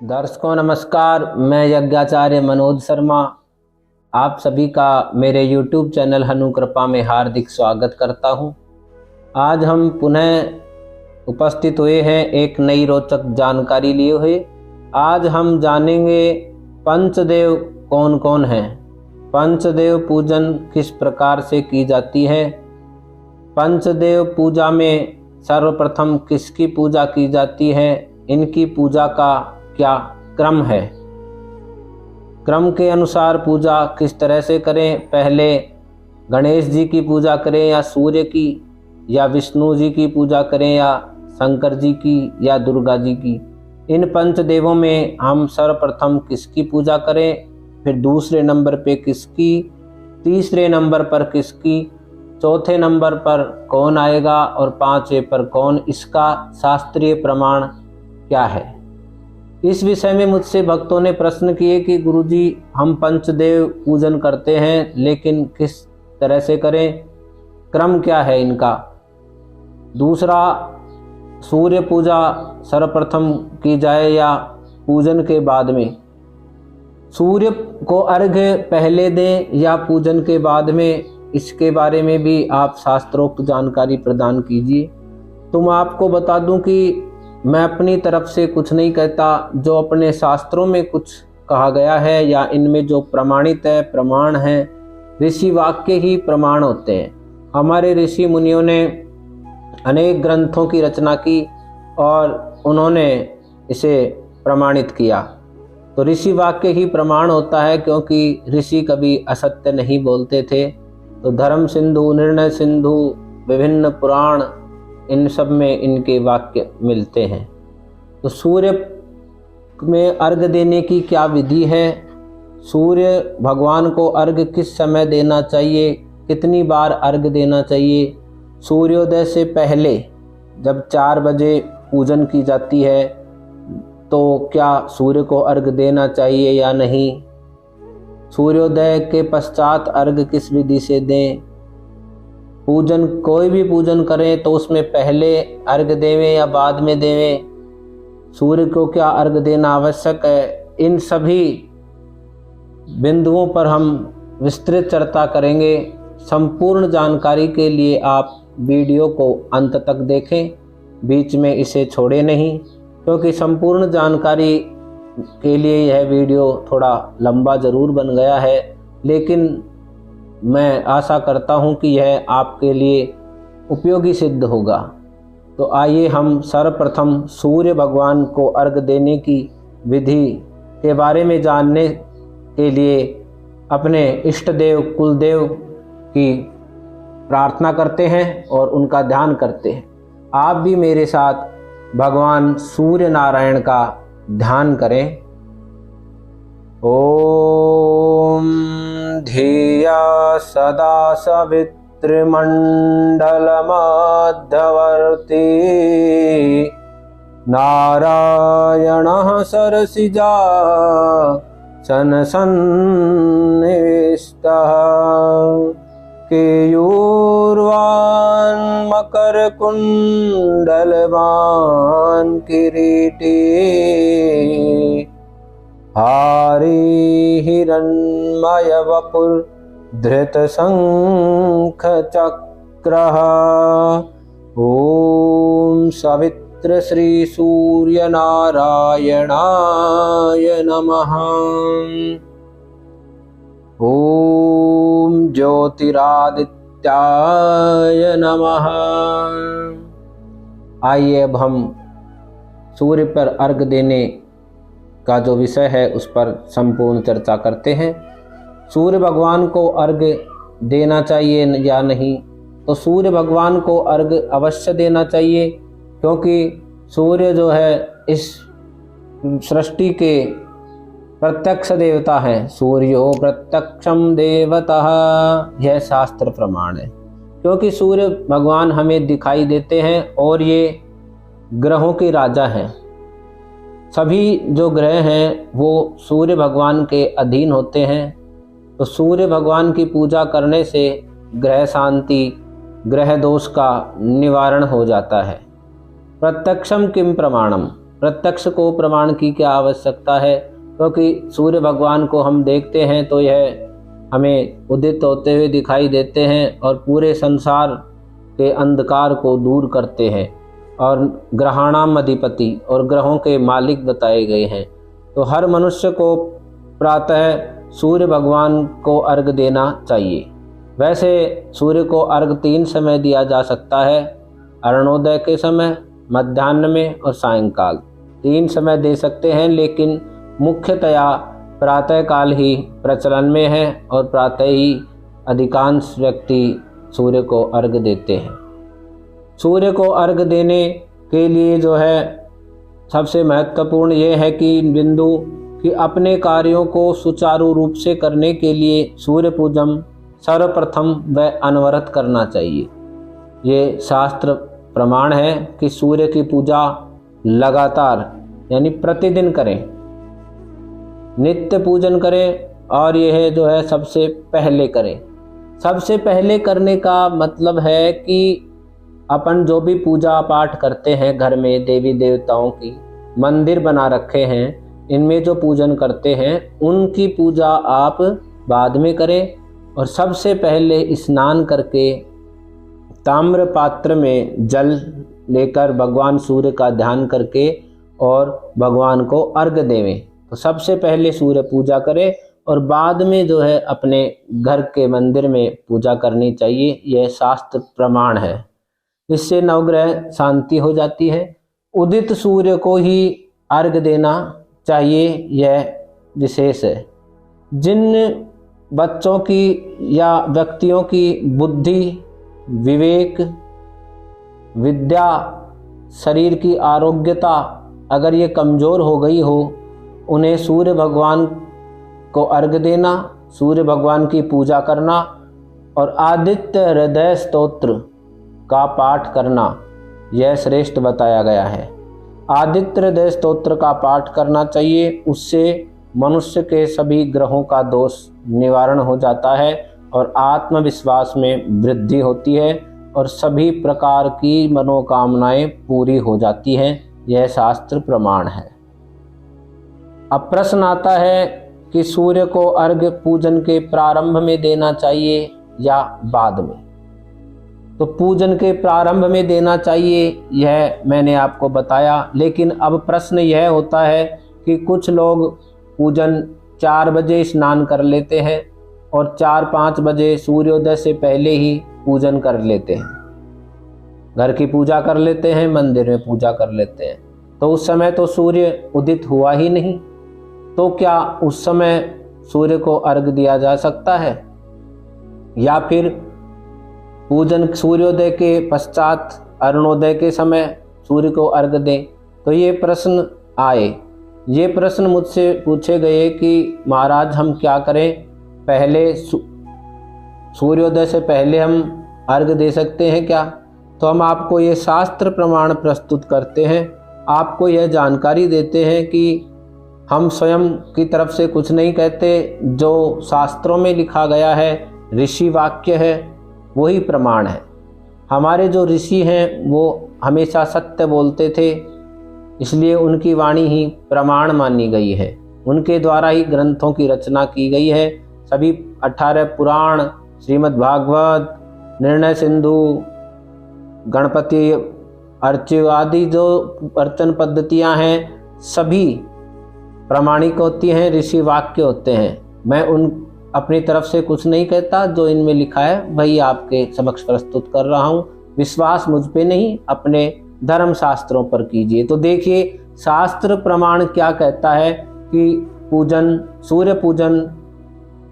दर्शकों नमस्कार, मैं यज्ञाचार्य मनोज शर्मा आप सभी का मेरे YouTube चैनल हनु कृपा में हार्दिक स्वागत करता हूं। आज हम पुनः उपस्थित हुए हैं एक नई रोचक जानकारी लिए हुए। आज हम जानेंगे पंचदेव कौन कौन हैं, पंचदेव पूजन किस प्रकार से की जाती है, पंचदेव पूजा में सर्वप्रथम किसकी पूजा की जाती है, इनकी पूजा का क्या क्रम है, क्रम के अनुसार पूजा किस तरह से करें, पहले गणेश जी की पूजा करें या सूर्य की, या विष्णु जी की पूजा करें या शंकर जी की या दुर्गा जी की। इन पंचदेवों में हम सर्वप्रथम किसकी पूजा करें, फिर दूसरे नंबर पे किसकी, तीसरे नंबर पर किसकी, चौथे नंबर पर कौन आएगा और पांचवें पर कौन, इसका शास्त्रीय प्रमाण क्या है। इस विषय में मुझसे भक्तों ने प्रश्न किए कि गुरुजी हम पंचदेव पूजन करते हैं लेकिन किस तरह से करें, क्रम क्या है इनका। दूसरा, सूर्य पूजा सर्वप्रथम की जाए या पूजन के बाद में, सूर्य को अर्घ्य पहले दें या पूजन के बाद में, इसके बारे में भी आप शास्त्रोक्त जानकारी प्रदान कीजिए। तो मैं आपको बता दूं कि मैं अपनी तरफ से कुछ नहीं कहता, जो अपने शास्त्रों में कुछ कहा गया है या इनमें जो प्रमाणित है, प्रमाण है, ऋषि वाक्य ही प्रमाण होते हैं। हमारे ऋषि मुनियों ने अनेक ग्रंथों की रचना की और उन्होंने इसे प्रमाणित किया। तो ऋषि वाक्य ही प्रमाण होता है, क्योंकि ऋषि कभी असत्य नहीं बोलते थे। तो धर्म सिंधु, निर्णय सिंधु, विभिन्न पुराण, इन सब में इनके वाक्य मिलते हैं। तो सूर्य में अर्घ देने की क्या विधि है, सूर्य भगवान को अर्घ किस समय देना चाहिए, कितनी बार अर्घ देना चाहिए। सूर्योदय से पहले जब 4 बजे पूजन की जाती है तो क्या सूर्य को अर्घ देना चाहिए या नहीं, सूर्योदय के पश्चात अर्घ किस विधि से दें, पूजन कोई भी पूजन करें तो उसमें पहले अर्घ देवें या बाद में देवें, सूर्य को क्या अर्घ देना आवश्यक है। इन सभी बिंदुओं पर हम विस्तृत चर्चा करेंगे। संपूर्ण जानकारी के लिए आप वीडियो को अंत तक देखें, बीच में इसे छोड़े नहीं, क्योंकि संपूर्ण जानकारी के लिए यह वीडियो थोड़ा लंबा जरूर बन गया है, लेकिन मैं आशा करता हूं कि यह आपके लिए उपयोगी सिद्ध होगा। तो आइए हम सर्वप्रथम सूर्य भगवान को अर्घ देने की विधि के बारे में जानने के लिए अपने इष्ट देव कुलदेव की प्रार्थना करते हैं और उनका ध्यान करते हैं। आप भी मेरे साथ भगवान सूर्य नारायण का ध्यान करें। ओम धिया सदा सवितृमण्डलमध्यवर्ती नारायणः सरसिजा सन्निविष्टः केयूर्वान् मकरकुण्डलवान् किरीटी हारी हिरण्मय वपुर धृत शंख चक्रः। ओम सवित्र श्री सूर्य नारायणाय नमः। ओम ज्योतिरादित्याय नमः। आइए अब हम सूर्य पर अर्घ देने का जो विषय है उस पर संपूर्ण चर्चा करते हैं। सूर्य भगवान को अर्घ देना चाहिए या नहीं, तो सूर्य भगवान को अर्घ अवश्य देना चाहिए, क्योंकि सूर्य जो है इस सृष्टि के प्रत्यक्ष देवता हैं। सूर्यो प्रत्यक्षम देवतः, यह शास्त्र प्रमाण है, क्योंकि सूर्य भगवान हमें दिखाई देते हैं और ये ग्रहों के राजा हैं। सभी जो ग्रह हैं वो सूर्य भगवान के अधीन होते हैं। तो सूर्य भगवान की पूजा करने से ग्रह शांति, ग्रह दोष का निवारण हो जाता है। प्रत्यक्षम किम प्रमाणम, प्रत्यक्ष को प्रमाण की क्या आवश्यकता है, क्योंकि सूर्य भगवान को हम देखते हैं तो यह हमें उदित होते हुए दिखाई देते हैं और पूरे संसार के अंधकार को दूर करते हैं और ग्रहाणाम अधिपति और ग्रहों के मालिक बताए गए हैं। तो हर मनुष्य को प्रातः सूर्य भगवान को अर्घ देना चाहिए। वैसे सूर्य को अर्घ 3 समय दिया जा सकता है, अरुणोदय के समय, मध्याह्न में और सायंकाल। 3 समय दे सकते हैं, लेकिन मुख्यतया प्रातः काल ही प्रचलन में है और प्रातः ही अधिकांश व्यक्ति सूर्य को अर्घ देते हैं। सूर्य को अर्घ देने के लिए जो है सबसे महत्वपूर्ण ये है कि बिंदु कि अपने कार्यों को सुचारू रूप से करने के लिए सूर्य पूजन सर्वप्रथम व अनवरत करना चाहिए। ये शास्त्र प्रमाण है कि सूर्य की पूजा लगातार यानी प्रतिदिन करें, नित्य पूजन करें और यह जो है सबसे पहले करें। सबसे पहले करने का मतलब है कि अपन जो भी पूजा पाठ करते हैं घर में, देवी देवताओं की मंदिर बना रखे हैं, इनमें जो पूजन करते हैं उनकी पूजा आप बाद में करें और सबसे पहले स्नान करके ताम्र पात्र में जल लेकर भगवान सूर्य का ध्यान करके और भगवान को अर्घ देवें। तो सबसे पहले सूर्य पूजा करें और बाद में जो है अपने घर के मंदिर में पूजा करनी चाहिए। यह शास्त्र प्रमाण है। इससे नवग्रह शांति हो जाती है। उदित सूर्य को ही अर्घ देना चाहिए, यह विशेष है। जिन बच्चों की या व्यक्तियों की बुद्धि, विवेक, विद्या, शरीर की आरोग्यता अगर ये कमज़ोर हो गई हो, उन्हें सूर्य भगवान को अर्घ देना, सूर्य भगवान की पूजा करना और आदित्य हृदय स्तोत्र का पाठ करना, यह श्रेष्ठ बताया गया है। आदित्य हृदय स्तोत्र का पाठ करना चाहिए। उससे मनुष्य के सभी ग्रहों का दोष निवारण हो जाता है और आत्मविश्वास में वृद्धि होती है और सभी प्रकार की मनोकामनाएं पूरी हो जाती हैं। यह शास्त्र प्रमाण है। अब प्रश्न आता है कि सूर्य को अर्घ्य पूजन के प्रारंभ में देना चाहिए या बाद में। तो पूजन के प्रारंभ में देना चाहिए, यह मैंने आपको बताया। लेकिन अब प्रश्न यह होता है कि कुछ लोग पूजन 4 बजे स्नान कर लेते हैं और 4-5 बजे सूर्योदय से पहले ही पूजन कर लेते हैं, घर की पूजा कर लेते हैं, मंदिर में पूजा कर लेते हैं। तो उस समय तो सूर्य उदित हुआ ही नहीं, तो क्या उस समय सूर्य को अर्घ दिया जा सकता है? या फिर पूजन सूर्योदय के पश्चात अरुणोदय के समय सूर्य को अर्घ दें? तो ये प्रश्न आए। ये प्रश्न मुझसे पूछे गए कि महाराज हम क्या करें, पहले सूर्योदय से पहले हम अर्घ दे सकते हैं क्या? तो हम आपको ये शास्त्र प्रमाण प्रस्तुत करते हैं, आपको यह जानकारी देते हैं कि हम स्वयं की तरफ से कुछ नहीं कहते। जो शास्त्रों में लिखा गया है, ऋषि वाक्य है, वही प्रमाण है। हमारे जो ऋषि हैं वो हमेशा सत्य बोलते थे, इसलिए उनकी वाणी ही प्रमाण मानी गई है। उनके द्वारा ही ग्रंथों की रचना की गई है। सभी 18 पुराण, श्रीमद् भागवत, निर्णय सिंधु, गणपति अर्च्य आदि जो अर्चन पद्धतियां हैं, सभी प्रामाणिक होती हैं, ऋषि वाक्य होते हैं। मैं उन अपनी तरफ से कुछ नहीं कहता, जो इनमें लिखा है वही आपके समक्ष प्रस्तुत कर रहा हूँ। विश्वास मुझ पे नहीं, अपने धर्म शास्त्रों पर कीजिए। तो देखिए शास्त्र प्रमाण क्या कहता है कि पूजन, सूर्य पूजन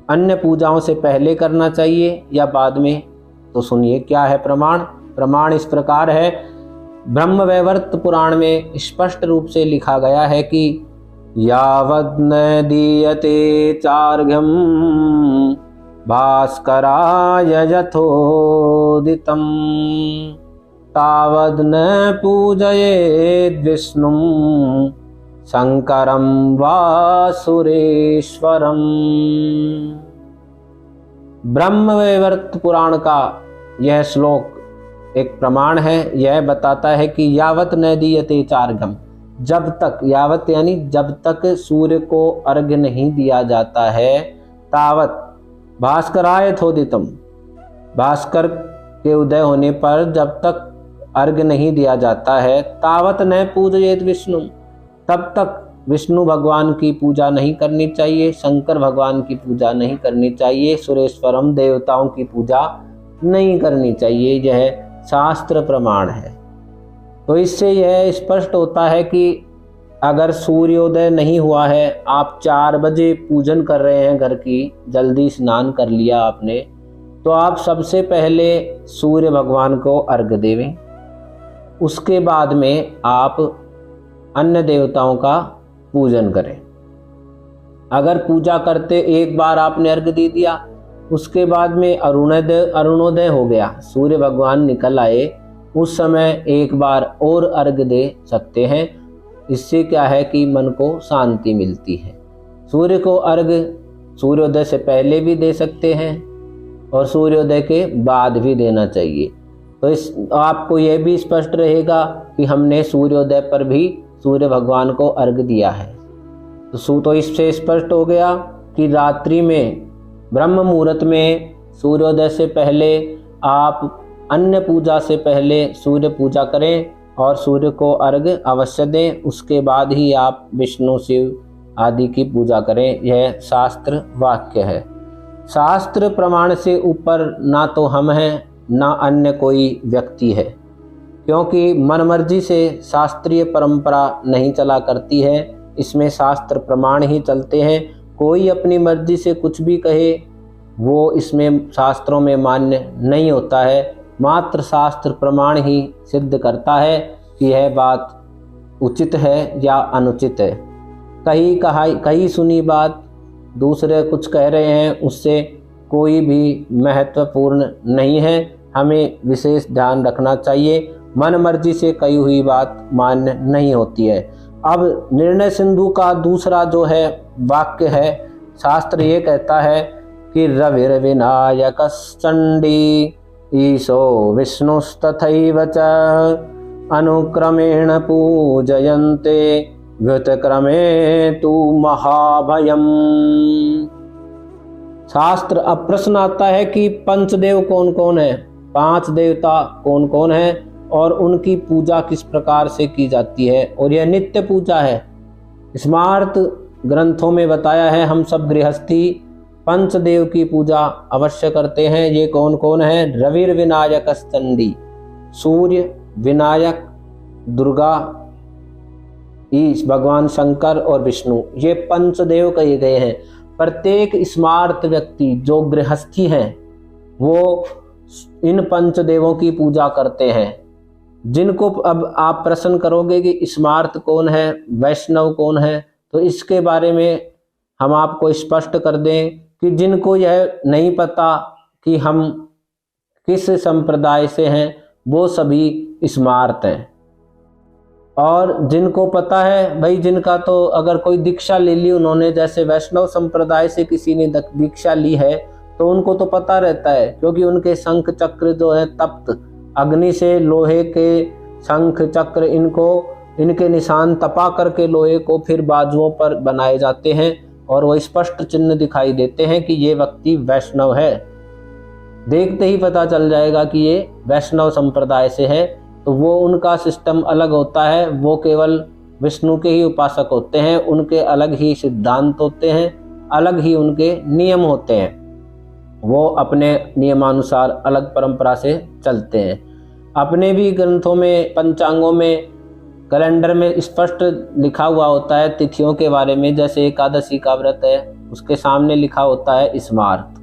अन्य पूजाओं से पहले करना चाहिए या बाद में। तो सुनिए क्या है प्रमाण। प्रमाण इस प्रकार है। ब्रह्मवैवर्त पुराण में स्पष्ट रूप से लिखा गया है कि यावद् न दीयते चार्घ्यं भास्कराय यथोदितं तावद् न पूजयेद् विष्णुं शंकरं वा सुरेश्वरम्। ब्रह्मवैवर्त पुराण का यह श्लोक एक प्रमाण है। यह बताता है कि यावत न दीयते चार्घ्यम, जब तक, यावत यानी जब तक सूर्य को अर्घ्य नहीं दिया जाता है, तावत भास्करायथोदितम, भास्कर के उदय होने पर जब तक अर्घ्य नहीं दिया जाता है, तावत न पूजयेत विष्णु, तब तक विष्णु भगवान की पूजा नहीं करनी चाहिए, शंकर भगवान की पूजा नहीं करनी चाहिए, सुरेश्वरम देवताओं की पूजा नहीं करनी चाहिए। यह शास्त्र प्रमाण है। तो इससे यह स्पष्ट होता है कि अगर सूर्योदय नहीं हुआ है, आप 4 बजे पूजन कर रहे हैं घर की, जल्दी स्नान कर लिया आपने, तो आप सबसे पहले सूर्य भगवान को अर्घ्य देवें, उसके बाद में आप अन्य देवताओं का पूजन करें। अगर पूजा करते एक बार आपने अर्घ्य दे दिया, उसके बाद में अरुणोदय हो गया, सूर्य भगवान निकल आए, उस समय एक बार और अर्घ्य दे सकते हैं। इससे क्या है कि मन को शांति मिलती है। सूर्य को अर्घ्य सूर्योदय से पहले भी दे सकते हैं और सूर्योदय के बाद भी देना चाहिए। तो इस आपको यह भी स्पष्ट रहेगा कि हमने सूर्योदय पर भी सूर्य भगवान को अर्घ्य दिया है। तो इससे स्पष्ट हो गया कि रात्रि में ब्रह्म मुहूर्त में सूर्योदय से पहले आप अन्य पूजा से पहले सूर्य पूजा करें और सूर्य को अर्घ्य अवश्य दें, उसके बाद ही आप विष्णु शिव आदि की पूजा करें। यह शास्त्र वाक्य है। शास्त्र प्रमाण से ऊपर ना तो हम हैं ना अन्य कोई व्यक्ति है, क्योंकि मनमर्जी से शास्त्रीय परंपरा नहीं चला करती है। इसमें शास्त्र प्रमाण ही चलते हैं। कोई अपनी मर्जी से कुछ भी कहे वो इसमें शास्त्रों में मान्य नहीं होता है। मात्र शास्त्र प्रमाण ही सिद्ध करता है कि यह बात उचित है या अनुचित है। कहीं सुनी बात दूसरे कुछ कह रहे हैं, उससे कोई भी महत्वपूर्ण नहीं है। हमें विशेष ध्यान रखना चाहिए। मन मर्जी से कही हुई बात मान्य नहीं होती है। अब निर्णय सिंधु का दूसरा जो है वाक्य है, शास्त्र ये कहता है कि रविर्विनायकश्चंडी ईशो विष्णुस्तथैव च अनुक्रमेण पूजयन्ते व्युतक्रमे तु महाभयम्। शास्त्र अब प्रश्न आता है कि पंचदेव कौन कौन है, 5 देवता कौन कौन है और उनकी पूजा किस प्रकार से की जाती है, और यह नित्य पूजा है। स्मार्त ग्रंथों में बताया है हम सब गृहस्थी पंचदेव की पूजा अवश्य करते हैं। ये कौन कौन है? रविर विनायक चंडी, सूर्य, विनायक, दुर्गा, ईश भगवान शंकर और विष्णु, ये पंचदेव कहे गए हैं। प्रत्येक स्मार्त व्यक्ति जो गृहस्थी हैं वो इन पंचदेवों की पूजा करते हैं। जिनको अब आप प्रश्न करोगे कि स्मार्त कौन है, वैष्णव कौन है, तो इसके बारे में हम आपको स्पष्ट कर दें कि जिनको यह नहीं पता कि हम किस संप्रदाय से हैं, वो सभी स्मार्त हैं। और जिनको पता है भाई, जिनका तो अगर कोई दीक्षा ले ली उन्होंने, जैसे वैष्णव संप्रदाय से किसी ने दीक्षा ली है, तो उनको तो पता रहता है, क्योंकि उनके शंख चक्र जो है तप्त अग्नि से, लोहे के शंख चक्र इनके निशान तपा करके लोहे को फिर बाजुओं पर बनाए जाते हैं और वो स्पष्ट चिन्ह दिखाई देते हैं कि ये व्यक्ति वैष्णव है। देखते ही पता चल जाएगा कि ये वैष्णव संप्रदाय से है। तो वो उनका सिस्टम अलग होता है, वो केवल विष्णु के ही उपासक होते हैं, उनके अलग ही सिद्धांत होते हैं, अलग ही उनके नियम होते हैं, वो अपने नियमानुसार अलग परंपरा से चलते हैं। अपने भी ग्रंथों में, पंचांगों में, कैलेंडर में स्पष्ट लिखा हुआ होता है तिथियों के बारे में। जैसे एकादशी का व्रत है, उसके सामने लिखा होता है स्मार्त।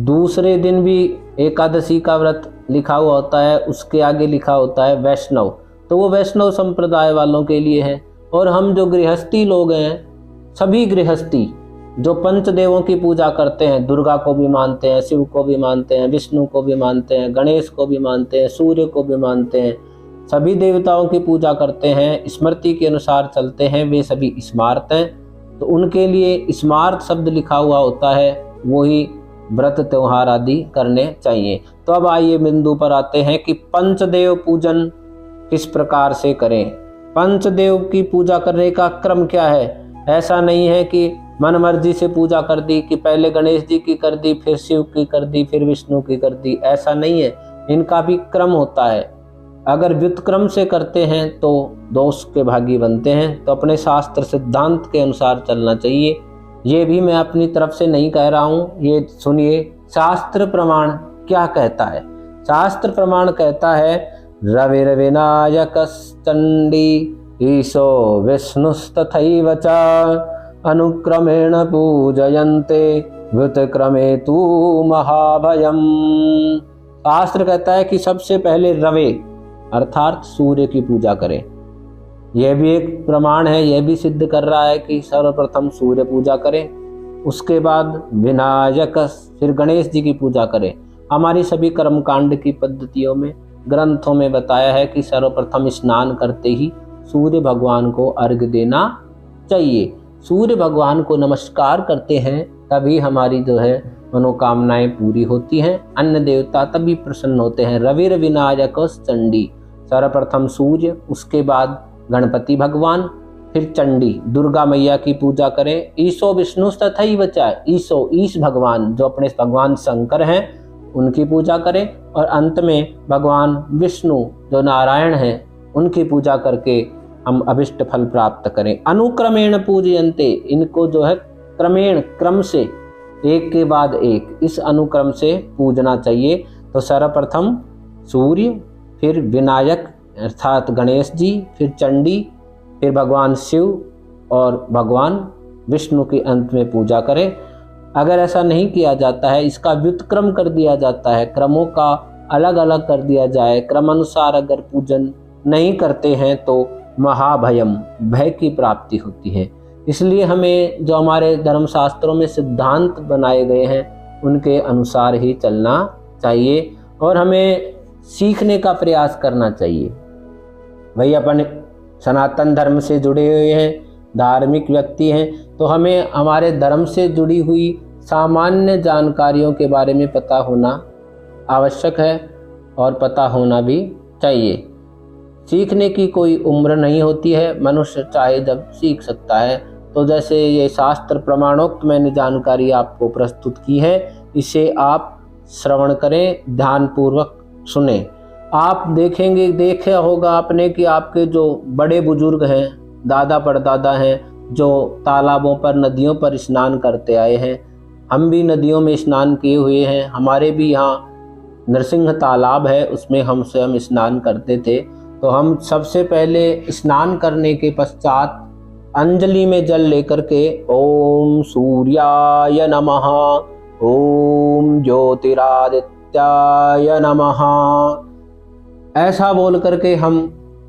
दूसरे दिन भी एकादशी का व्रत लिखा हुआ होता है, उसके आगे लिखा होता है वैष्णव। तो वो वैष्णव संप्रदाय वालों के लिए है। और हम जो गृहस्थी लोग हैं, सभी गृहस्थी जो पंचदेवों की पूजा करते हैं, दुर्गा को भी मानते हैं, शिव को भी मानते हैं, विष्णु को भी मानते हैं, गणेश को भी मानते हैं, सूर्य को भी मानते हैं, सभी देवताओं की पूजा करते हैं, स्मृति के अनुसार चलते हैं, वे सभी स्मार्त हैं। तो उनके लिए स्मार्त शब्द लिखा हुआ होता है, वही व्रत त्योहार आदि करने चाहिए। तो अब आइए बिंदु पर आते हैं कि पंचदेव पूजन किस प्रकार से करें। पंचदेव की पूजा करने का क्रम क्या है। ऐसा नहीं है कि मन मर्जी से पूजा कर दी, कि पहले गणेश जी की कर दी, फिर शिव की कर दी, फिर विष्णु की कर दी, ऐसा नहीं है। इनका भी क्रम होता है। अगर व्युत्क्रम से करते हैं तो दोष के भागी बनते हैं। तो अपने शास्त्र सिद्धांत के अनुसार चलना चाहिए। ये भी मैं अपनी तरफ से नहीं कह रहा हूँ, ये सुनिए शास्त्र प्रमाण क्या कहता है। शास्त्र प्रमाण कहता है रविर्विनायकश्चण्डी ईशो विष्णुस्तथैव च अनुक्रमेण पूजयन्ते व्युत्क्रमे तु महाभयम्। शास्त्र कहता है कि सबसे पहले रवि अर्थात सूर्य की पूजा करें। यह भी एक प्रमाण है, यह भी सिद्ध कर रहा है कि सर्वप्रथम सूर्य पूजा करें, उसके बाद विनायक फिर गणेश जी की पूजा करें। हमारी सभी कर्मकांड की पद्धतियों में ग्रंथों में बताया है कि सर्वप्रथम स्नान करते ही सूर्य भगवान को अर्घ्य देना चाहिए। सूर्य भगवान को नमस्कार करते हैं तभी हमारी जो है मनोकामनाएं पूरी होती हैं। अन्य देवता तभी प्रसन्न होते हैं। रविर विनायक चंडी, सर्वप्रथम सूर्य, उसके बाद गणपति भगवान, फिर चंडी दुर्गा मैया की पूजा करें। ईशो विष्णु तथैव च, ईशो ईश भगवान जो अपने भगवान शंकर हैं उनकी पूजा करें, और अंत में भगवान विष्णु जो नारायण हैं उनकी पूजा करके हम अभिष्ट फल प्राप्त करें। अनुक्रमेण पूजयन्ते, इनको जो है क्रमेण क्रम से एक के बाद एक इस अनुक्रम से पूजना चाहिए। तो सर्वप्रथम सूर्य, फिर विनायक अर्थात गणेश जी, फिर चंडी, फिर भगवान शिव और भगवान विष्णु की अंत में पूजा करें। अगर ऐसा नहीं किया जाता है, इसका व्युत्क्रम कर दिया जाता है, क्रमों का अलग अलग कर दिया जाए, क्रमानुसार अगर पूजन नहीं करते हैं तो महाभयम भय की प्राप्ति होती है। इसलिए हमें जो हमारे धर्मशास्त्रों में सिद्धांत बनाए गए हैं उनके अनुसार ही चलना चाहिए और हमें सीखने का प्रयास करना चाहिए। भाई अपन सनातन धर्म से जुड़े हुए हैं, धार्मिक व्यक्ति हैं, तो हमें हमारे धर्म से जुड़ी हुई सामान्य जानकारियों के बारे में पता होना आवश्यक है और पता होना भी चाहिए। सीखने की कोई उम्र नहीं होती है, मनुष्य चाहे जब सीख सकता है। तो जैसे ये शास्त्र प्रमाणोक्त मैंने जानकारी आपको प्रस्तुत की है, इसे आप श्रवण करें, ध्यानपूर्वक सुने। आप देखेंगे, देखा होगा आपने कि आपके जो बड़े बुजुर्ग हैं, दादा परदादा हैं, जो तालाबों पर नदियों पर स्नान करते आए हैं, हम भी नदियों में स्नान किए हुए हैं। हमारे भी यहाँ नरसिंह तालाब है, उसमें हम स्वयं स्नान करते थे। तो हम सबसे पहले स्नान करने के पश्चात अंजलि में जल लेकर के ओम सूर्याय नमः, ओम ज्योतिरादित्याय नमः ऐसा बोल करके हम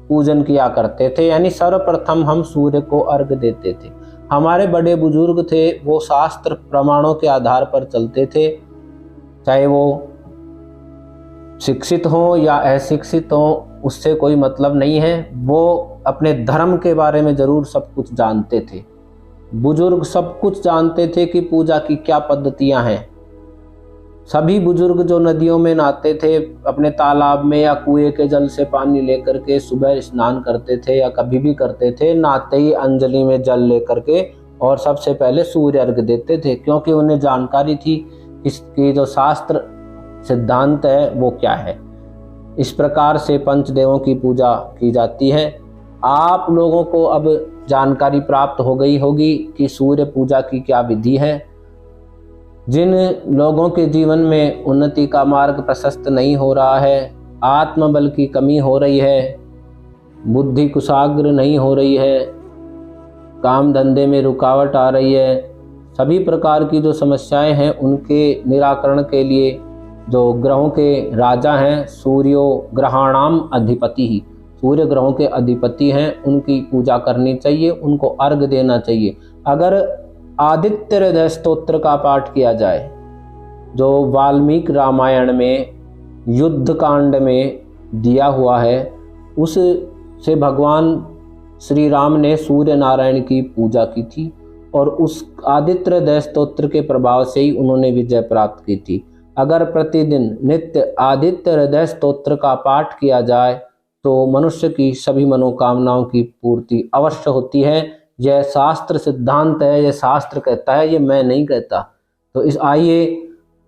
पूजन किया करते थे। यानी सर्वप्रथम हम सूर्य को अर्घ्य देते थे। हमारे बड़े बुजुर्ग थे, वो शास्त्र प्रमाणों के आधार पर चलते थे, चाहे वो शिक्षित हों या अशिक्षित हों, उससे कोई मतलब नहीं है। वो अपने धर्म के बारे में जरूर सब कुछ जानते थे। बुजुर्ग सब कुछ जानते थे कि पूजा की क्या पद्धतियां हैं। सभी बुजुर्ग जो नदियों में नहाते थे, अपने तालाब में या कुएं के जल से पानी लेकर के सुबह स्नान करते थे या कभी भी करते थे, नहाते ही अंजलि में जल लेकर के और सबसे पहले सूर्य अर्घ्य देते थे, क्योंकि उन्हें जानकारी थी इसकी जो शास्त्र सिद्धांत है वो क्या है। इस प्रकार से पंचदेवों की पूजा की जाती है। आप लोगों को अब जानकारी प्राप्त हो गई होगी कि सूर्य पूजा की क्या विधि है। जिन लोगों के जीवन में उन्नति का मार्ग प्रशस्त नहीं हो रहा है, आत्मबल की कमी हो रही है, बुद्धि कुशाग्र नहीं हो रही है, काम धंधे में रुकावट आ रही है, सभी प्रकार की जो समस्याएं हैं उनके निराकरण के लिए जो ग्रहों के राजा हैं, सूर्यो ग्रहाणाम अधिपति ही, सूर्य ग्रहों के अधिपति हैं, उनकी पूजा करनी चाहिए, उनको अर्घ्य देना चाहिए। अगर आदित्य हृदय स्तोत्र का पाठ किया जाए, जो वाल्मीकि रामायण में युद्ध कांड में दिया हुआ है, उस से भगवान श्री राम ने सूर्य नारायण की पूजा की थी और उस आदित्य हृदय स्तोत्र के प्रभाव से ही उन्होंने विजय प्राप्त की थी। अगर प्रतिदिन नित्य आदित्य हृदय स्तोत्र का पाठ किया जाए तो मनुष्य की सभी मनोकामनाओं की पूर्ति अवश्य होती है। यह शास्त्र सिद्धांत है, यह शास्त्र कहता है, ये मैं नहीं कहता। तो इस आइए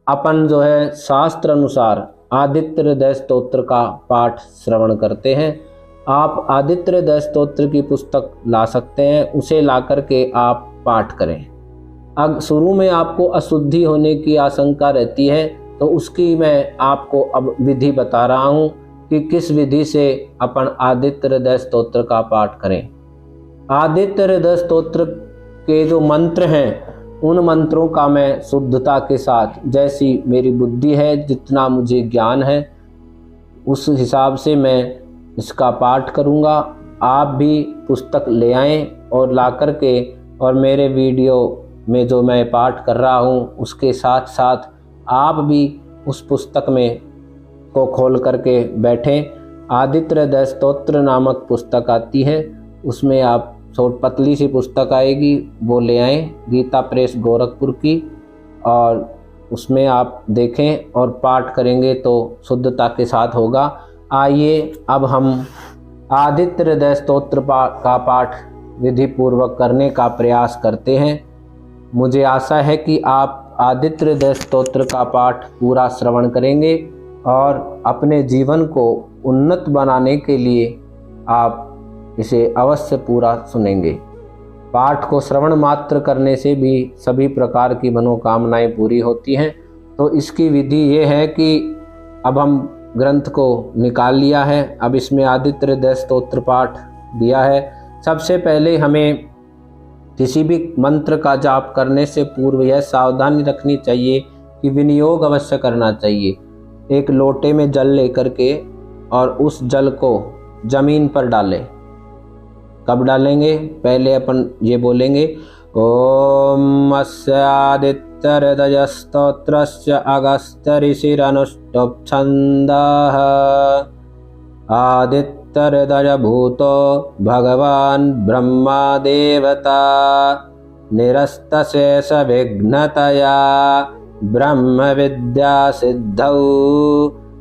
अपन जो है शास्त्र अनुसार आदित्य हृदय स्तोत्र का पाठ श्रवण करते हैं। आप आदित्य हृदय स्तोत्र की पुस्तक ला सकते हैं, उसे ला करके आप पाठ करें। अब शुरू में आपको अशुद्धि होने की आशंका रहती है, तो उसकी मैं आपको अब विधि बता रहा हूँ कि किस विधि से अपन आदित्य हृदय स्तोत्र का पाठ करें। आदित्य हृदय स्तोत्र के जो मंत्र हैं, उन मंत्रों का मैं शुद्धता के साथ, जैसी मेरी बुद्धि है, जितना मुझे ज्ञान है, उस हिसाब से मैं इसका पाठ करूँगा। आप भी पुस्तक ले आएँ और ला कर के, और मेरे वीडियो में जो मैं पाठ कर रहा हूँ उसके साथ साथ आप भी उस पुस्तक में को खोल करके बैठें। आदित्य हृदय स्तोत्र नामक पुस्तक आती है, उसमें आप पतली सी पुस्तक आएगी, वो ले आएँ, गीता प्रेस गोरखपुर की, और उसमें आप देखें और पाठ करेंगे तो शुद्धता के साथ होगा। आइए अब हम आदित्य हृदय स्तोत्र का पाठ विधि पूर्वक करने का प्रयास करते हैं। मुझे आशा है कि आप आदित्य हृदय स्तोत्र का पाठ पूरा श्रवण करेंगे और अपने जीवन को उन्नत बनाने के लिए आप इसे अवश्य पूरा सुनेंगे। पाठ को श्रवण मात्र करने से भी सभी प्रकार की मनोकामनाएं पूरी होती हैं। तो इसकी विधि ये है कि अब हम ग्रंथ को निकाल लिया है, अब इसमें आदित्य हृदय स्तोत्र पाठ दिया है। सबसे पहले हमें किसी भी मंत्र का जाप करने से पूर्व यह सावधानी रखनी चाहिए कि विनियोग अवश्य करना चाहिए। एक लोटे में जल लेकर के और उस जल को जमीन पर डालें। कब डालेंगे? पहले अपन ये बोलेंगे, ओम अस्य आदित्य हृदय स्तोत्रस्य अगस्त्य ऋषिरनुष्टुप् छन्दः आदित्य हृदय भूतो भगवान ब्रह्मा देवता निरस्तशेष विघ्नतया ब्रह्म विद्या सिद्धौ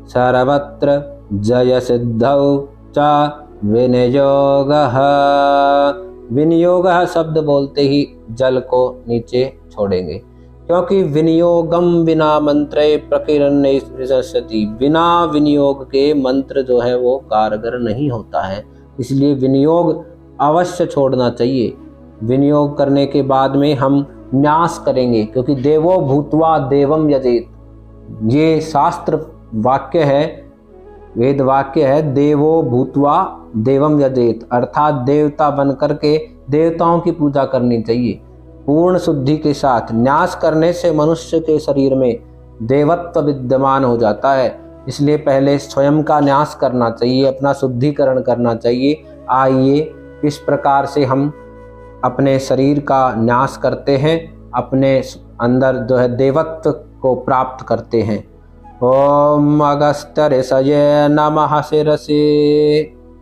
सर्वत्र जय सिद्धौ च विनियोगः। विनियोगः शब्द बोलते ही जल को नीचे छोड़ेंगे, क्योंकि विनियोगम बिना मंत्रे प्रकीर्णे सृजति। बिना विनियोग के मंत्र जो है वो कारगर नहीं होता है, इसलिए विनियोग अवश्य छोड़ना चाहिए। विनियोग करने के बाद में हम न्यास करेंगे, क्योंकि देवो भूत्वा देवम यजेत, ये शास्त्र वाक्य है, वेद वाक्य है, देवो भूत्वा देवम यजेत, अर्थात देवता बन करके देवताओं की पूजा करनी चाहिए पूर्ण शुद्धि के साथ। न्यास करने से मनुष्य के शरीर में देवत्व विद्यमान हो जाता है, इसलिए पहले स्वयं का न्यास करना चाहिए, अपना शुद्धिकरण करना चाहिए। आइए इस प्रकार से हम अपने शरीर का न्यास करते हैं, अपने अंदर जो है देवत्व को प्राप्त करते हैं। ओम अगस्त्य ऋषये नमः शिरसे,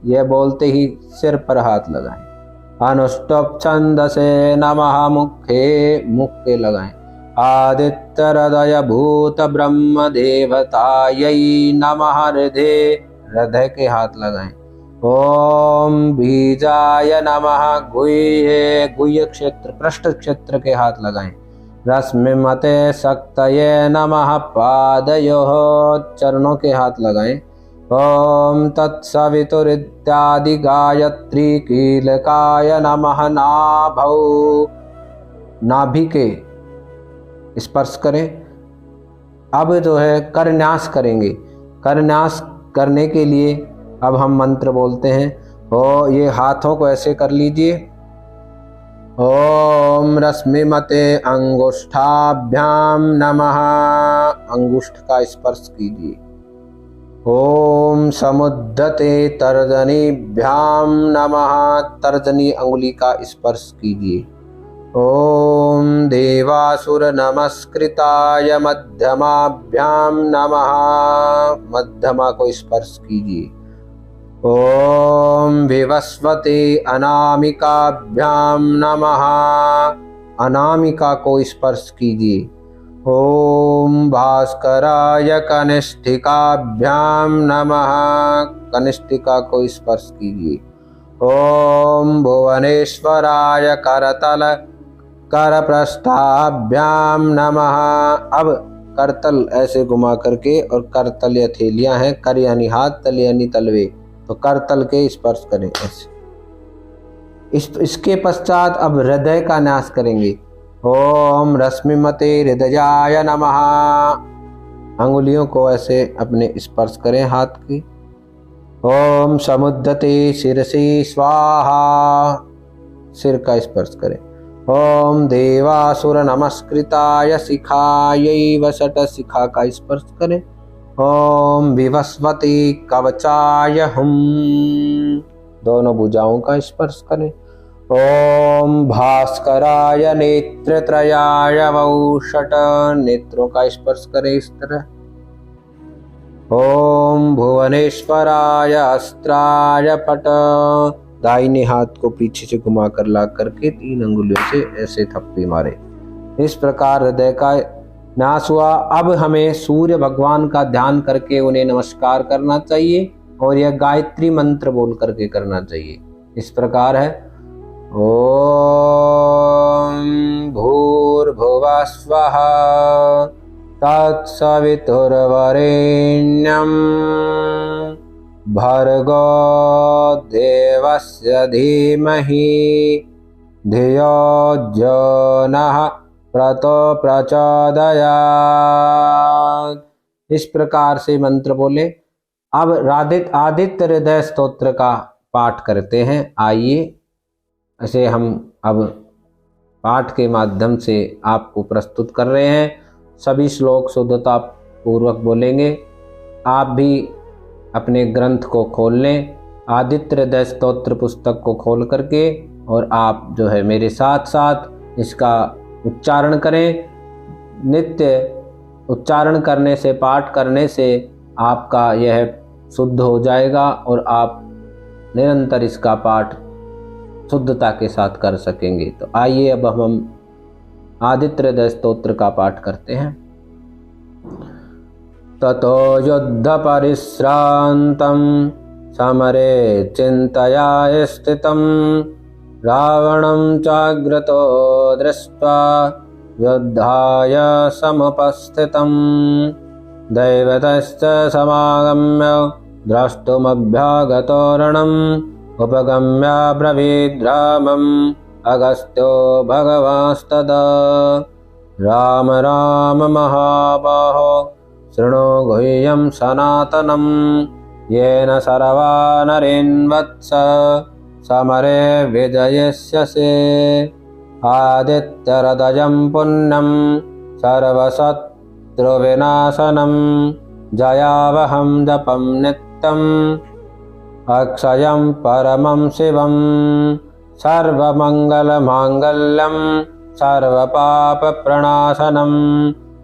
यह बोलते ही सिर पर हाथ लगाएं। अनुष्टुप् छन्दसे नमः मुखे, मुख के लगाएं। आदित्य हृदय भूत ब्रह्म देवतायै नमः हृदय, हृदय के हाथ लगाएं। ओम बीजाय नमः गुह्ये, गुह्य क्षेत्र पृष्ठ क्षेत्र के हाथ लगाएं। रश्मिमते शक्तये नमः पादयोः, चरणों के हाथ लगाएं। ओम तत्सवितुरित्यादि गायत्री कीलकाय नमः नाभौ, नाभि के स्पर्श करें। अब जो है करन्यास करेंगे। करन्यास करने के लिए अब हम मंत्र बोलते हैं। ये हाथों को ऐसे कर लीजिए। ओम रश्मिमते अंगुष्ठाभ्याम नमः, अंगुष्ठ का स्पर्श कीजिए। ओम समुद्धते तर्जनीभ्याम नमः, तर्जनी अंगुली का स्पर्श कीजिए। ओम देवासुर नमस्कृताय मध्यमाभ्याम नमः, मध्यमा को स्पर्श कीजिए। ओम विवस्वते अनामिकाभ्याम नमः, अनामिका को स्पर्श कीजिए। ओम भास्कराय कनिष्ठिकाभ्यां नमः। कनिष्ठिका को स्पर्श कीजिए। ओम भुवनेश्वराय करतल करपृष्ठाभ्यां नमः। अब करतल ऐसे घुमा करके, और करतल हथेलियां हैं, कर यानी हाथ, तल यानी तलवे, तो करतल के स्पर्श करें ऐसे। इसके पश्चात अब हृदय का न्यास करेंगे। ओम रश्मिमते हृदयाय नमः। अंगुलियों को ऐसे अपने स्पर्श करें हाथ की। ओम समुद्यते शिरसी स्वाहा। सिर का स्पर्श करें। ओम देवासुर नमस्कृताय शिखायै वसट। शिखा का स्पर्श करें। ओम विवस्वती कवचाय हुम। दोनों भुजाओं का स्पर्श करें। ओम भास्कराय नेत्रत्रयाय वौषट। नेत्रों का स्पर्श करें इस तरह। ओम भुवनेश्वराय अस्त्राय फट। दाहिने हाथ को पीछे से घुमा कर ला करके 3 अंगुलियों से ऐसे थप्पी मारे। इस प्रकार हृदय का नाश हुआ। अब हमें सूर्य भगवान का ध्यान करके उन्हें नमस्कार करना चाहिए, और यह गायत्री मंत्र बोल करके करना चाहिए। इस प्रकार है। ओम भूर्भुवः स्वः तत्सवितुर्वरेण्यं भर्गो देवस्य धीमहि धियो यो नः प्रचोदयात्। इस प्रकार से मंत्र बोले। अब आदित्य हृदय स्तोत्र का पाठ करते हैं। आइए ऐसे हम अब पाठ के माध्यम से आपको प्रस्तुत कर रहे हैं। सभी श्लोक शुद्धता पूर्वक बोलेंगे। आप भी अपने ग्रंथ को खोल लें, आदित्य हृदय स्तोत्र पुस्तक को खोल करके, और आप जो है मेरे साथ साथ इसका उच्चारण करें। नित्य उच्चारण करने से, पाठ करने से आपका यह शुद्ध हो जाएगा, और आप निरंतर इसका पाठ शुद्धता के साथ कर सकेंगे। तो आइए अब हम आदित्य हृदय स्तोत्र का पाठ करते हैं। ततो युद्ध परिश्रांतं समरे चिंतया स्थितं रावणं चाग्रतो दृष्ट्वा युद्धाय समुपस्थितं दैवतश्च समागम्य द्रष्टुमभ्यागतो रणम् उपगम्य ब्रवीद्रामम् अगस्त्यो भगवांस्तदा राम राम महाबाहो शृणु गुह्यं सनातनं येन सर्वा नरेन्वत्स समरे विजयिष्यसे आदित्यहृदयं पुण्यं सर्वशत्रुविनाशनं जयावहं जपं नित्यम् अक्षयं परमं शिवं सर्वमङ्गलमाङ्गल्यं सर्वपापप्रणाशनं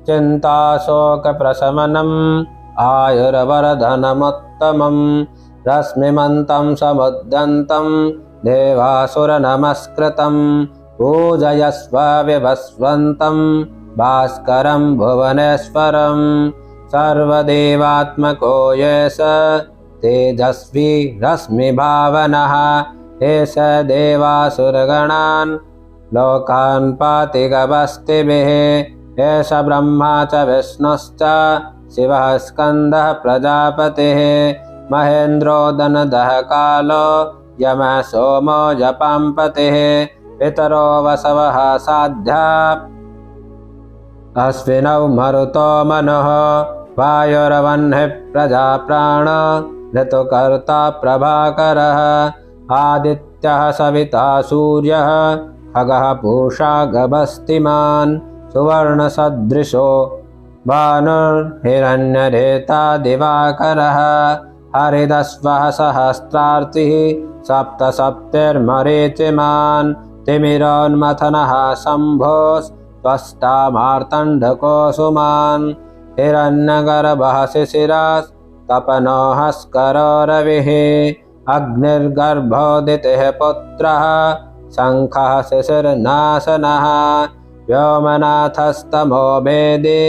चिन्ताशोकप्रशमनम् आयुर्वर्धनमुत्तमं रश्मिमन्तं समुद्यन्तं देवासुरनमस्कृतं पूजयस्व विभस्वन्तं भास्करं भुवनेश्वरं सर्वदेवात्मको येष तेजस्वी रश्मिभावनः एष देवासुरगणान् लोकान् पाति गवस्तिभिः एष ब्रह्मा च विष्णुश्च शिवः स्कन्दः प्रजापतिः महेन्द्रो दनदः कालो यमः सोमो जपाम्पतिः पितरो वसवः साध्या अश्विनौ मरुतो मनुः वायुर्वह्निः प्रजाप्राण ऋतुकर्ता प्रभाकरः आदित्यः सविता सूर्यः खगः पूषा गभस्तिमान् सुवर्णसदृशो भानुर्हिरण्यरेता दिवाकरः हरिदस्वः सहस्रार्चिः सप्तसप्तिर्मरीचिमान् तिमिरोन्मथनः शम्भोस्त्वष्टा मार्तण्डकोसुमान् हिरण्यगर्भः शिशिरास् तपनोऽहस्करो रविः अग्निर्गर्भोदितिः पुत्रः शङ्खः शिशिर्नाशनः व्योमनाथस्तमो भेदे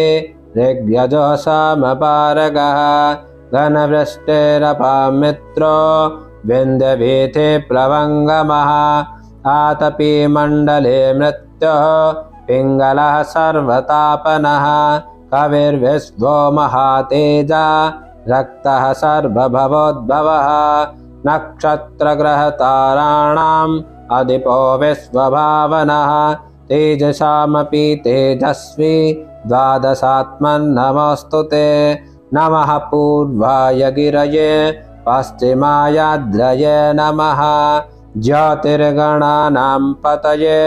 ऋग्यजः समपारगः घनवृष्टिरपां मित्रो विन्ध्यभीते प्लवङ्गमः आतपी मण्डले मृत्युः पिङ्गलः सर्वतापनः कविर्विश्वो महातेजा रक्तः सर्वभवोद्भवः नक्षत्रग्रहताराणाम् अधिपो विश्वभावनः तेजसामपि तेजस्वी द्वादशात्मन्नमोऽस्तु ते नमः पूर्वाय गिरये पश्चिमायाद्रये नमः ज्योतिर्गणानां पतये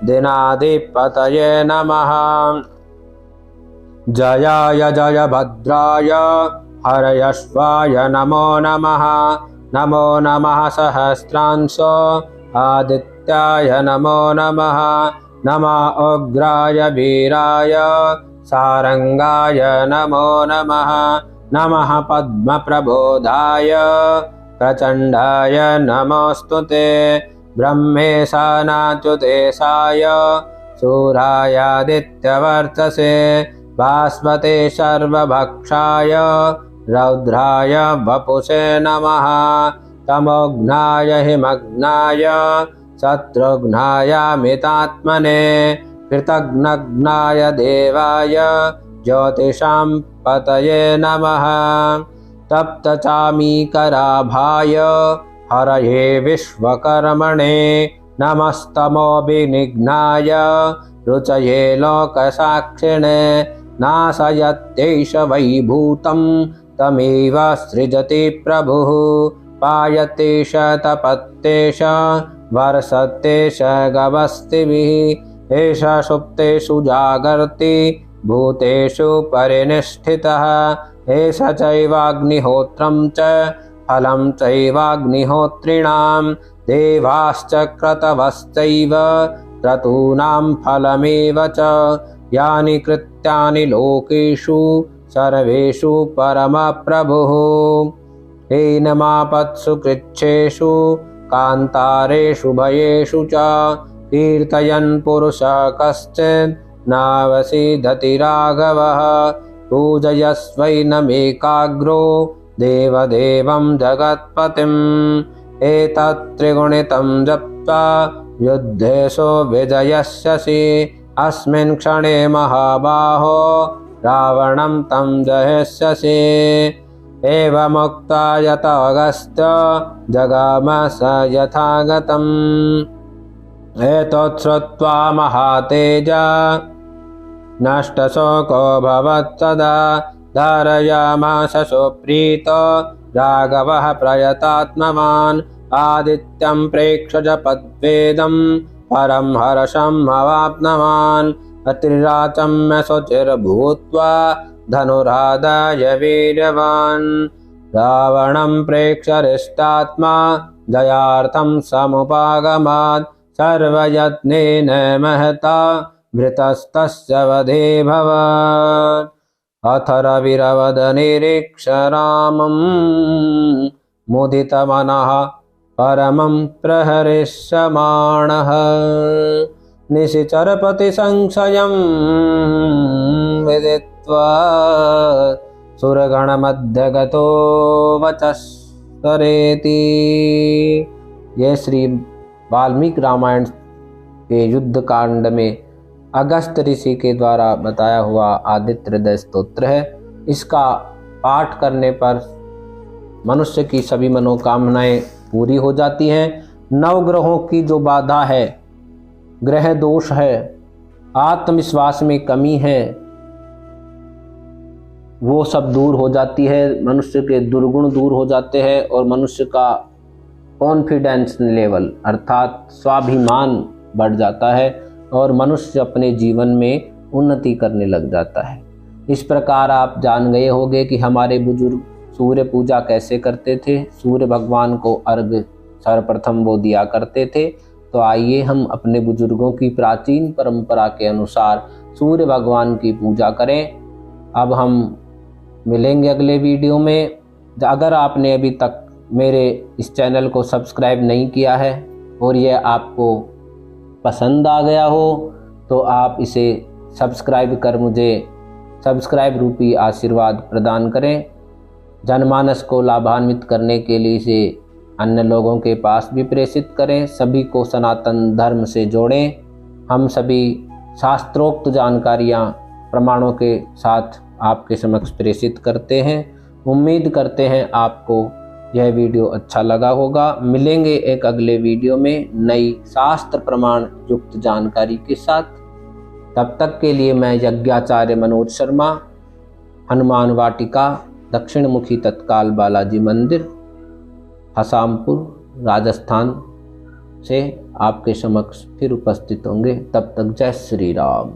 दिनाधिपतये नमः जयाय जयभद्राय हरयश्वाय नमो नमः नमो नमः सहस्रांशो आदित्याय नमो नमः नमः उग्राय वीराय सारंगाय नमो नमः नमः पद्मप्रबोधाय प्रचण्डाय नमोऽस्तु ते ब्रह्मेशानाच्युतेशाय सूरायादित्यवर्चसे भास्वते सर्वभक्षाय रौद्राय वपुषे नमः तमोघ्नाय हिमग्नाय शत्रुघ्नायामितात्मने कृतघ्नघ्नाय देवाय ज्योतिषां पतये नमः तप्तचामीकराभाय हरये विश्वकर्मणे नमस्तमोभिनिघ्नाय रुचये लोकसाक्षिणे नाशयत्यैष वैभूतं तमेव सृजति प्रभुः पायतेष तपत्येष वर्षतेष गवस्तिभिः एष सुप्तेषु जागर्ति भूतेषु परिनिष्ठितः एष चैवाग्निहोत्रं च फलं चैवाग्निहोत्रिणां देवाश्च क्रतवश्चैव क्रतूनां फलमेव च यानि कृत्यानि लोकेषु सर्वेषु परमप्रभुः हीनमापत्सु कृच्छेषु कान्तारेषु भयेषु च कीर्तयन् पुरुषः कश्चित् नावसीदति राघवः पूजयस्वैनमेकाग्रो देवदेवं जगत्पतिम् एतत्त्रिगुणितं जप्त्वा युद्धेषु विजयस्यसि अस्मिन् क्षणे महाबाहो रावणं तं जहिष्यसि एवमुक्त्वा यतोऽगस्त्य जगाम स यथागतम् एतत् श्रुत्वा महातेजा नष्टशोको भवत्सदा धारयामास सुप्रीतो राघवः प्रयतात्मवान् आदित्यं प्रेक्ष्य जपद्वेदं परं हर्षम् अवाप्नवान् अत्रिराचम्य शुचिर्भूत्वा धनुरादाय वीर्यवान् रावणं प्रेक्ष्य हृष्टात्मा जयार्थं समुपागमात् सर्वयत्नेन महता भृतस्तस्य वधे भवत् अथ रविरवदनिरीक्ष रामं मुदितमनः परमं प्रहरिष्यमाणः निशिचरपतिसंशयं विदित्वा सुरगणमध्यगतो वचस्सरेति। यह श्री वाल्मीकि रामायण के युद्ध कांड में अगस्त ऋषि के द्वारा बताया हुआ आदित्य हृदय स्तोत्र है। इसका पाठ करने पर मनुष्य की सभी मनोकामनाएं पूरी हो जाती हैं। नवग्रहों की जो बाधा है, ग्रह दोष है, आत्मविश्वास में कमी है, वो सब दूर हो जाती है। मनुष्य के दुर्गुण दूर हो जाते हैं और मनुष्य का कॉन्फिडेंस लेवल अर्थात स्वाभिमान बढ़ जाता है और मनुष्य अपने जीवन में उन्नति करने लग जाता है। इस प्रकार आप जान गए होंगे कि हमारे बुजुर्ग सूर्य पूजा कैसे करते थे। सूर्य भगवान को अर्घ्य सर्वप्रथम वो दिया करते थे। तो आइए हम अपने बुजुर्गों की प्राचीन परंपरा के अनुसार सूर्य भगवान की पूजा करें। अब हम मिलेंगे अगले वीडियो में। अगर आपने अभी तक मेरे इस चैनल को सब्सक्राइब नहीं किया है और यह आपको पसंद आ गया हो तो आप इसे सब्सक्राइब कर मुझे सब्सक्राइब रूपी आशीर्वाद प्रदान करें। जनमानस को लाभान्वित करने के लिए इसे अन्य लोगों के पास भी प्रेषित करें। सभी को सनातन धर्म से जोड़ें। हम सभी शास्त्रोक्त जानकारियाँ प्रमाणों के साथ आपके समक्ष प्रेषित करते हैं। उम्मीद करते हैं आपको यह वीडियो अच्छा लगा होगा। मिलेंगे एक अगले वीडियो में नई शास्त्र प्रमाण युक्त जानकारी के साथ। तब तक के लिए मैं यज्ञाचार्य मनोज शर्मा, हनुमान वाटिका, दक्षिण मुखी तत्काल बालाजी मंदिर, हसामपुर, राजस्थान से आपके समक्ष फिर उपस्थित होंगे। तब तक जय श्री राम।